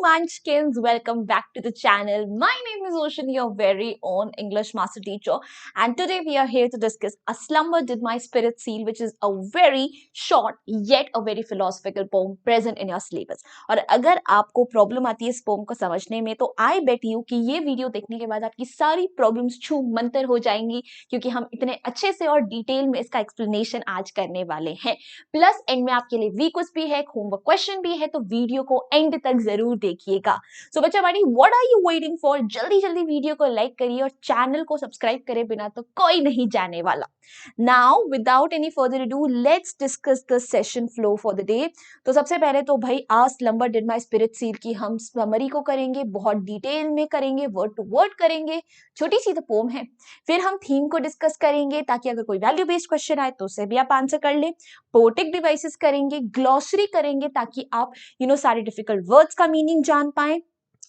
Munchkins, welcome back to the channel. My name is Ocean, your very own English master teacher, and today we are here to discuss A Slumber Did My Spirit Seal, which is a very short yet a very philosophical poem present in your syllabus. और अगर आपको problem आती है इस pome को समझने में तो आई बेट यू कि ये वीडियो देखने के बाद आपकी सारी प्रॉब्लम्स छू मंतर हो जाएंगी, क्योंकि हम इतने अच्छे से और डिटेल में इसका एक्सप्लेनेशन आज करने वाले हैं। प्लस एंड में आपके लिए वीक क्विज भी है, होमवर्क क्वेश्चन भी है, तो वीडियो को एंड तक जरूर देखिएगा। सो बच्चा बाड़ी, what are you waiting for? जल्दी जल्दी वीडियो को लाइक करिए और चैनल को सब्सक्राइब करे बिना तो कोई नहीं जाने वाला। Now without any further ado let's discuss the session flow for the day. तो सबसे पहले तो भाई a slumber did my spirit seal की हम समरी को करेंगे, बहुत डिटेल में करेंगे, वर्ड टू वर्ड करेंगे, छोटी सी तो पोम है। फिर हम थीम को डिस्कस करेंगे ताकि अगर कोई वैल्यू बेस्ड क्वेश्चन आए तो उसे भी आप आंसर कर ले। पोएटिक डिवाइसेस करेंगे, ग्लॉसरी करेंगे ताकि आप सारे डिफिकल्ट वर्ड्स का मीनिंग जान पाए।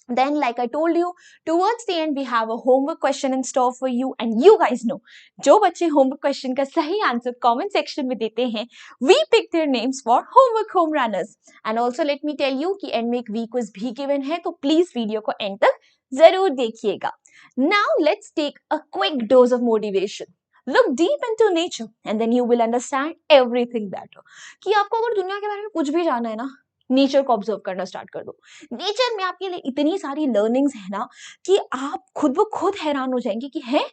Then, like I told you, towards the end we have a homework question in store for you, and you guys know, जो बच्चे homework question का सही आंसर comment section में देते हैं, we pick their names for homework home runners. And also let me tell you कि end में एक week quiz भी given है, तो please वीडियो को end तक जरूर देखिएगा. Now let's take a quick dose of motivation. Look deep into nature and then you will understand everything better. कि आपको अगर दुनिया के बारे में कुछ भी जानना है ना, नेचर को ऑब्जर्व करना स्टार्ट कर दो। नेचर में आपके लिए इतनी सारी लर्निंग्स है ना कि आप खुद ब खुद हैरान हो जाएंगे कि है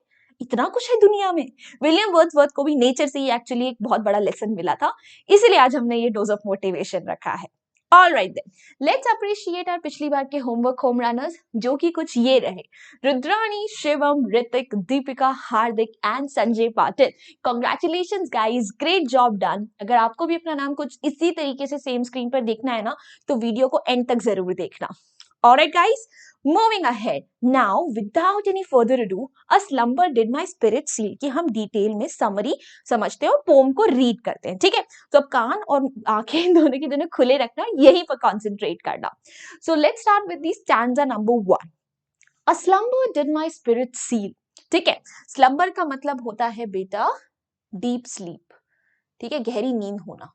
इतना कुछ है दुनिया में। विलियम वर्ड्सवर्थ को भी नेचर से ही एक्चुअली एक बहुत बड़ा लेसन मिला था, इसलिए आज हमने ये डोज ऑफ मोटिवेशन रखा है। Alright then, let's appreciate our पिछली बार के होमवर्क होम रनर्स, जो कि कुछ ये रहे: Rudrani, Shivam, Hrithik, Deepika, Hardik and Sanjay Patil. Congratulations guys, great job done. अगर आपको भी अपना नाम कुछ इसी तरीके से सेम स्क्रीन पर देखना है ना, तो वीडियो को एंड तक जरूर देखना। Alright guys, moving ahead now without any further ado, a slumber did my spirit seal की हम डिटेल में समरी समझते हैं और पोम को रीड करते हैं। ठीक है, तो अब कान और आंखें दोनों के दोनों खुले रखना, यहीं पर कॉन्सेंट्रेट करना। So let's start with the stanza number 1। A slumber did my spirit seal. ठीक है, स्लम्बर का मतलब होता है बेटा डीप स्लीप, ठीक है, गहरी नींद होना,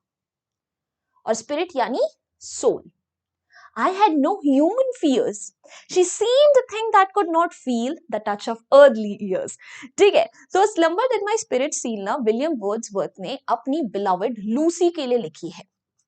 और स्पिरिट यानी soul. I had no human fears. She seemed a thing that could not feel the touch of earthly years. ठीक है, तो slumber did my spirit seal ना विलियम वर्ड्सवर्थ ने अपनी beloved लूसी के लिए लिखी है।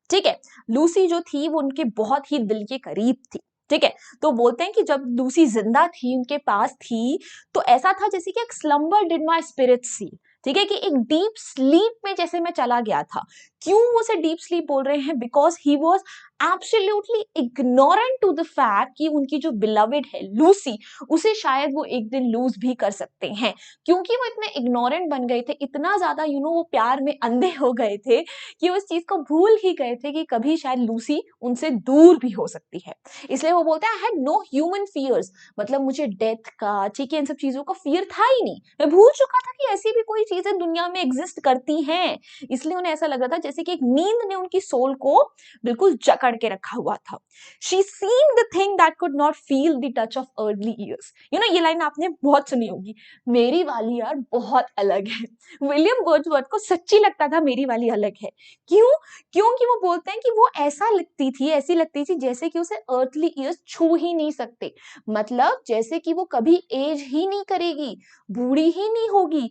ठीक है, लूसी जो थी वो उनके बहुत ही दिल के करीब थी। ठीक है, तो बोलते हैं कि जब लूसी जिंदा थी, उनके पास थी, तो ऐसा था जैसे कि एक slumber did my spirit seal. ठीक है, कि एक डीप स्लीप में जैसे मैं चला गया था। क्यों वो उसे डीप स्लीप बोल रहे हैं? Because he was absolutely ignorant to the fact कि उनकी जो बिलवेड है लूसी, उसे शायद वो एक दिन लूज भी कर सकते हैं। क्योंकि वो इतने इग्नोरेंट बन गए थे, इतना ज्यादा वो प्यार में अंधे हो गए थे कि उस चीज को भूल ही गए थे कि कभी शायद लूसी उनसे दूर भी हो सकती है। इसलिए वो बोलते हैं I had no human fears, मतलब मुझे डेथ का, ठीक है, इन सब चीजों का फियर था ही नहीं। मैं भूल चुका था कि ऐसी भी कोई चीजें दुनिया में एग्जिस्ट करती हैं। इसलिए उन्हें ऐसा लग रहा था जैसे कि एक नींद ने उनकी सोल को बिल्कुल जकड़ के रखा हुआ था। She seemed the thing that could not feel the touch of earthly years. ये लाइन आपने बहुत सुनी होगी, मेरी वाली यार बहुत अलग है। विलियम वर्ड्सवर्थ को सच्ची लगता था मेरी वाली अलग है। क्यों? क्योंकि वो बोलते हैं कि वो ऐसा लगती थी, ऐसी लगती थी जैसे कि उसे earthly years छू ही नहीं सकते। मतलब जैसे कि वो कभी एज ही नहीं करेगी, बूढ़ी ही नहीं होगी।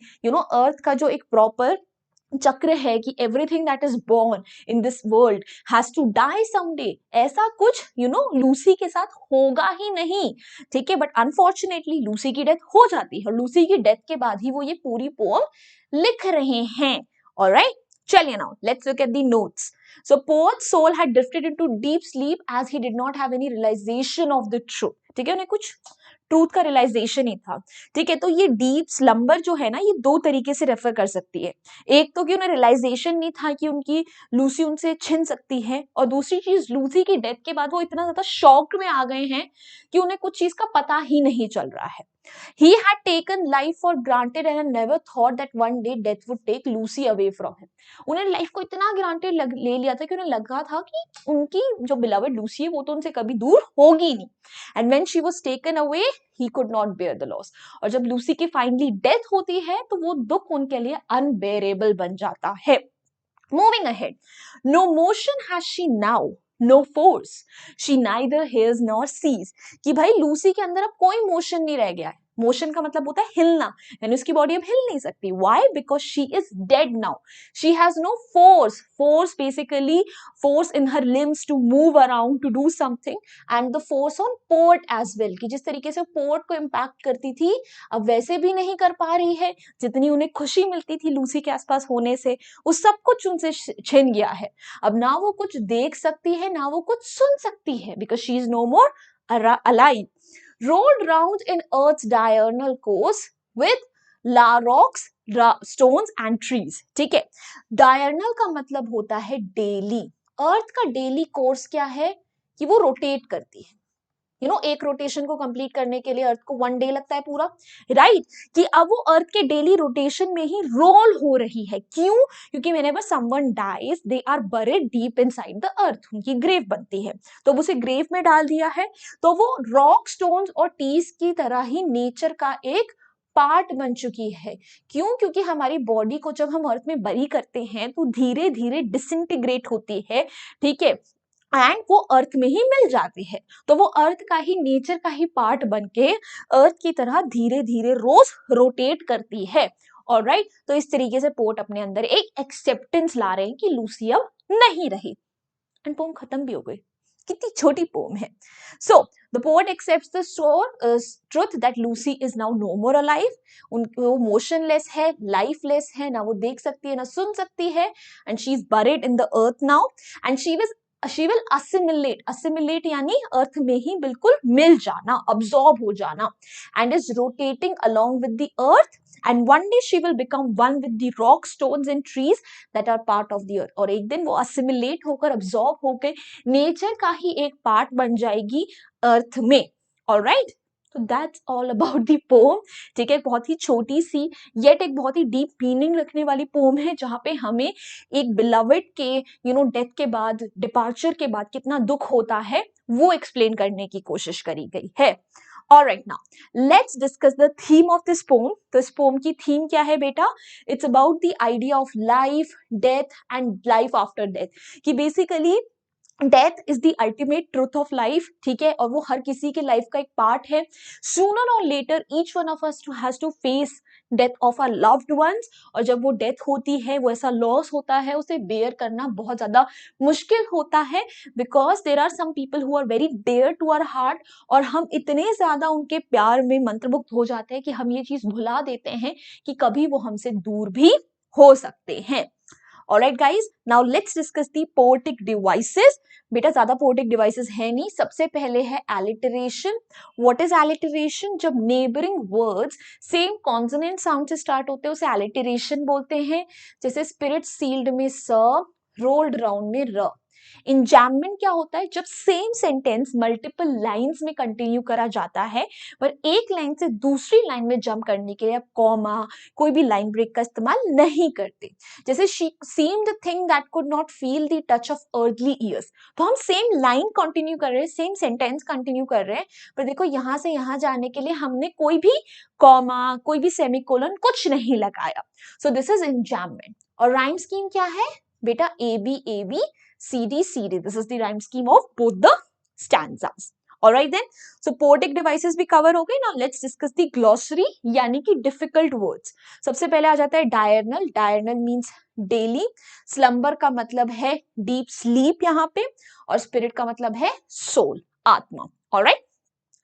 अर्थ का जो एक प्रॉपर चक्र है कि everything that is born in this world has to die someday, ऐसा कुछ लूसी के साथ होगा ही नहीं। ठीक है, बट अनफॉर्चुनेटली लूसी की डेथ हो जाती है, और लूसी की डेथ के बाद ही वो ये पूरी पोएम लिख रहे हैं। ऑलराइट, चलिए now let's look at the notes. So poet's soul had drifted into deep sleep as he did not have any realization of the truth. ठीक है, उन्हें कुछ ट्रूथ का रियलाइजेशन ही था। ठीक है, तो ये डीप स्लम्बर जो है ना, ये दो तरीके से रेफर कर सकती है। एक तो कि उन्हें रियलाइजेशन नहीं था कि उनकी लूसी उनसे छिन सकती है, और दूसरी चीज लूसी की डेथ के बाद वो इतना ज्यादा शॉक में आ गए हैं कि उन्हें कुछ चीज का पता ही नहीं चल रहा है। He had taken life for granted and had never thought that one day death would take Lucy away from him. उन्हें लाइफ को इतना ग्रांटेड ले लिया था कि उन्हें लगा था कि उनकी जो बिलवेड लूसी है वो तो उनसे कभी दूर होगी नहीं। And when she was taken away, he could not bear the loss. और जब लूसी की फाइनली डेथ होती है तो वो दुख उनके लिए अनबेरेबल बन जाता है। Moving ahead, no motion has she now, no force. She neither hears nor sees. कि भाई लूसी के अंदर अब कोई मोशन नहीं रह गया है. मोशन का मतलब होता है हिलना, यानी उसकी बॉडी अब हिल नहीं सकती. Why? Because she is dead now. She has no force. Force basically force in her limbs to move around to do something, and the force on port as well. कि जिस तरीके से पोर्ट को impact करती थी अब वैसे भी नहीं कर पा रही है. जितनी उन्हें खुशी मिलती थी लूसी के आसपास होने से, उस सब कुछ उनसे छिन गया है. अब ना वो कुछ देख सकती है ना वो कुछ सुन सकती है, because she is no more alive. Rolled round in Earth's diurnal course with rocks, stones and trees. ठीक है. डायरनल का मतलब होता है डेली. अर्थ का डेली कोर्स क्या है कि वो रोटेट करती है. एक रोटेशन को कंप्लीट करने के लिए अर्थ को 1 डे लगता है पूरा, राइट? कि अब वो अर्थ के डेली रोटेशन में ही रोल हो रही है. क्यों? क्योंकि whenever someone dies they are buried deep inside the earth. उनकी ग्रेव बनती है, तो उसे ग्रेव में डाल दिया है. तो वो रॉक, स्टोन्स और टीज की तरह ही नेचर का एक पार्ट बन चुकी है. क्यों? क्योंकि हमारी बॉडी को जब हम अर्थ में बरी करते हैं तो धीरे धीरे डिसइंटीग्रेट होती है, ठीक है, एंड वो अर्थ में ही मिल जाती है. तो वो अर्थ का ही, नेचर का ही पार्ट बनके अर्थ की तरह धीरे धीरे रोज रोटेट करती है. ऑलराइट, तो इस तरीके से पोर्ट अपने अंदर एक एक्सेप्टेंस ला रहे हैं कि लूसी अब नहीं रही. एंड पोम खत्म भी हो गई. कितनी छोटी पोम है. So the poet accepts the truth that Lucy is now no more alive. वो मोशनलेस है, लाइफलेस है, ना वो देख सकती है ना सुन सकती है. And she is buried in the earth now, and she will assimilate यानी अर्थ में ही बिल्कुल मिल जाना, अब्सॉर्ब हो जाना, and is rotating along with the earth, and one day she will become one with the rock, stones and trees that are part of the earth. और एक दिन वो assimilate होकर, absorb होकर नेचर का ही एक पार्ट बन जाएगी अर्थ में. ऑलराइट, तो that's all about the poem. ठीक है, बहुत ही छोटी सी येट एक बहुत ही डीप मीनिंग रखने वाली पोम है, जहाँ पे हमें एक बिलवड के डेथ के बाद, डिपार्चर के बाद कितना दुख होता है वो एक्सप्लेन करने की कोशिश करी गई है. Alright, now let's discuss the theme of this poem. तो इस पोम की थीम क्या है बेटा? It's about the idea of life, death and life after death. कि basically death is the ultimate truth of life. ठीक है, और वो हर किसी के लाइफ का एक पार्ट है. सूनर और later each one of us has to face death of our loved ones. और जब वो डेथ होती है, वो ऐसा लॉस होता है, उसे बेयर करना बहुत ज्यादा मुश्किल होता है, because there are some people who are very dear to our heart. और हम इतने ज्यादा उनके प्यार में मंत्रमुग्ध हो जाते हैं कि हम ये चीज भुला देते हैं कि कभी वो हमसे दूर भी हो सकते हैं. Alright guys, now let's discuss the poetic devices. बेटा ज्यादा poetic devices है नहीं. सबसे पहले है alliteration. What is alliteration? जब neighboring words same consonant sound से start होते हैं उसे alliteration बोलते हैं. जैसे spirit sealed में स, rolled round में र. इंजैममेंट क्या होता है? जब सेम सेंटेंस मल्टीपल लाइंस में कंटिन्यू करा जाता है, पर एक लाइन से दूसरी लाइन में जंप करने के लिए आप कॉमा, कोई भी लाइन ब्रेक का इस्तेमाल नहीं करते. जैसे she seemed the thing that could not feel the touch of early years. तो हम सेम लाइन कंटिन्यू कर रहे हैं, सेम सेंटेंस कंटिन्यू कर रहे हैं, पर देखो यहां से यहां जाने के लिए हमने कोई भी कॉमा, कोई भी सेमीकोलन कुछ नहीं लगाया. So this is enjambment. और राइम स्कीम क्या है बेटा? A B CD, CD. This is the rhyme scheme of both the stanzas. Alright then. So poetic devices भी cover हो गए. Now let's discuss the glossary यानी कि difficult words. सबसे पहले आ जाता है diurnal. Diurnal means daily. Slumber का मतलब है deep sleep यहाँ पे, और spirit का मतलब है soul, आत्मा. Alright.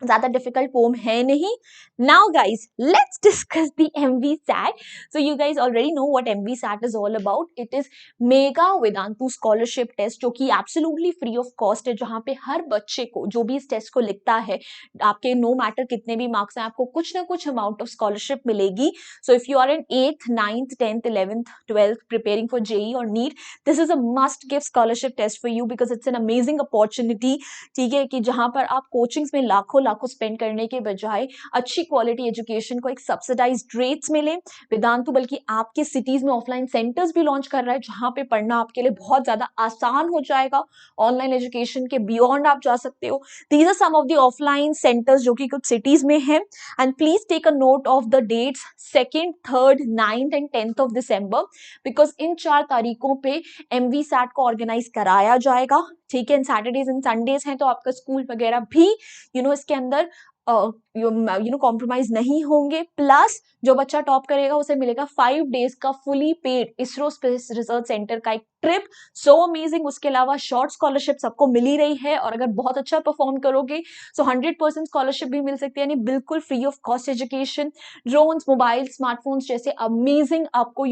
ज्यादा डिफिकल्ट पोम है नहीं. Now guys let's discuss the MVSAT. So you guys already know what MVSAT is all about. It is mega Vedantu scholarship test, जो कि एब्सोल्युटली फ्री ऑफ कॉस्ट है, जहां पे हर बच्चे को जो भी इस टेस्ट को लिखता है, आपके नो मैटर कितने भी मार्क्स हैं, आपको कुछ ना कुछ अमाउंट ऑफ स्कॉलरशिप मिलेगी. So if you are in 8th 9th 10th 11th 12th preparing for JEE or NEET, this is a must give scholarship test for you because it's an amazing opportunity. ठीक है, कि जहां पर आप coachings में लाखों spend करने के बजाय अच्छी क्वालिटी एजुकेशन को एक सब्सिडाइज्ड रेट्स मिले. वेदांतु बल्कि आपके सिटीज में ऑफलाइन सेंटर्स भी लॉन्च कर रहा है, जहां पे पढ़ना आपके लिए बहुत ज्यादा आसान हो जाएगा. ऑनलाइन एजुकेशन के बियॉन्ड आप जा सकते हो. These are some of the offline centres जो कि कुछ सिटीज में है. And please take a note of the dates 2nd, 3rd, 9th and 10th of December, because in 4 तारीखों पे MVSAT को ऑर्गेनाइज कराया जाएगा. ठीक है, सैटरडेज एंड संडेज हैं तो आपका स्कूल वगैरह भी इसके अंदर कॉम्प्रोमाइज नहीं होंगे। प्लस जो बच्चा टॉप करेगा उसे मिलेगा 5 डेज का fully paid ISRO space research centre का एक ट्रिप। So amazing. उसके अलावा शॉर्ट स्कॉलरशिप सबको मिल ही रही है, और अगर बहुत अच्छा परफॉर्म करोगे तो 100% स्कॉलरशिप भी मिल सकती है, यानी बिल्कुल free of cost education. Drones, mobile, smartphones जैसे अमेजिंग आपको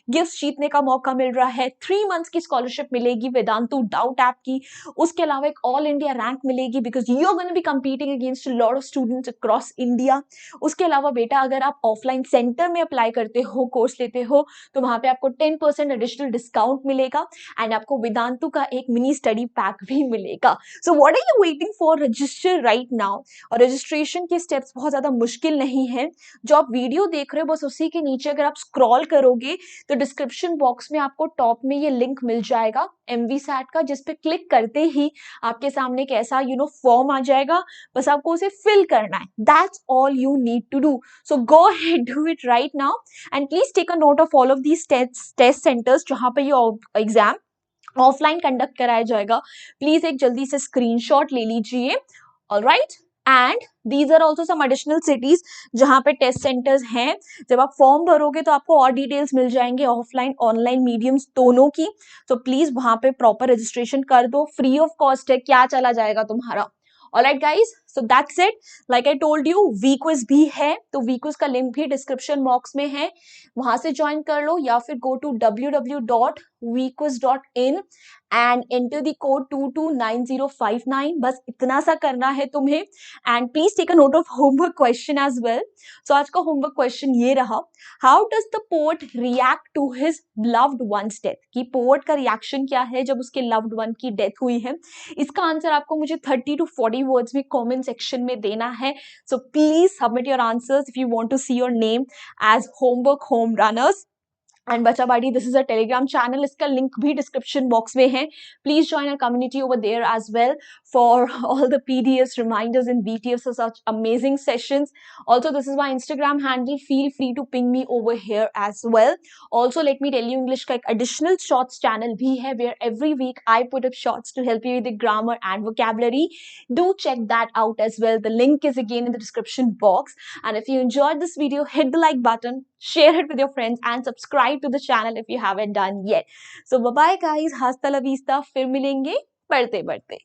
गिफ्ट जीतने का मौका मिल रहा है। 3 मंथ्स की स्कॉलरशिप मिलेगी वेदांतु डाउट ऐप की। उसके अलावा एक ऑल इंडिया रैंक मिलेगी, because you are going to be competing against a lot of students across India. उसके अलावा बेटा अगर आप ऑफलाइन सेंटर में अप्लाई करते हो, कोर्स लेते हो, तो वहां पे आपको 10% एडिशनल डिस्काउंट मिलेगा, एंड आपको वेदांतु का एक मिनी स्टडी पैक भी मिलेगा। So what are you waiting for? Register right now. और रजिस्ट्रेशन के स्टेप्स बहुत ज्यादा मुश्किल नहीं है। जो आप वीडियो देख रहे हो बस उसी के नीचे अगर आप स्क्रॉल करोगे तो डिस्क्रिप्शन बॉक्स में आपको टॉप में ये लिंक मिल जाएगा MVSAT का, जिस पे क्लिक करते ही आपके सामने एक ऐसा फॉर्म आ जाएगा। बस आपको उसे फिल करना है। That's all you need to do. So go ahead, do it right now, and please take a note of all of these test centres जहां पे ये एग्जाम ऑफलाइन कंडक्ट कराया जाएगा। प्लीज एक जल्दी से स्क्रीनशॉट ले लीजिए। Alright, and these are also some additional cities जहां पे टेस्ट सेंटर्स हैं। जब आप फॉर्म भरोगे तो आपको और डिटेल्स मिल जाएंगे ऑफलाइन ऑनलाइन मीडियम्स दोनों की। तो प्लीज वहां पे प्रॉपर रजिस्ट्रेशन कर दो, फ्री ऑफ कॉस्ट है, क्या चला जाएगा तुम्हारा। Alright guys, so that's it. Like I told you, WeQuiz भी है, तो वी क्विज का लिंक भी डिस्क्रिप्शन बॉक्स में है, वहां से ज्वाइन कर लो, या फिर go to www.wequiz.in and enter the code 229059। बस इतना सा करना है तुम्हें। And please take a note of homework question as well. So आज का होमवर्क क्वेश्चन ये रहा, how does the poet react to his loved ones death. कि पोएट का रिएक्शन क्या है जब उसके लव्ड वन की डेथ हुई है। इसका आंसर आपको मुझे 30 to 40 वर्ड्स में कमेंट सेक्शन में देना है। So please submit your answers if you want to see your name as homework home runners. And बच्चा बाड़ी, this is a Telegram channel, इसका लिंक भी डिस्क्रिप्शन बॉक्स में है। Please join a community over there as well for all the PDFs, reminders and BTFs of such amazing sessions. Also, this is my Instagram handle. Feel free to ping me over here as well. Also, let me tell you, English का एक additional shorts channel भी है, where every week I put up shorts to help you with the grammar and vocabulary. Do check that out as well. The link is again in the description box. And if you enjoyed this video, hit the like button, share it with your friends, and subscribe to the channel if you haven't done yet. So bye bye guys, hasta la vista, फिर मिलेंगे पढ़ते पढ़ते।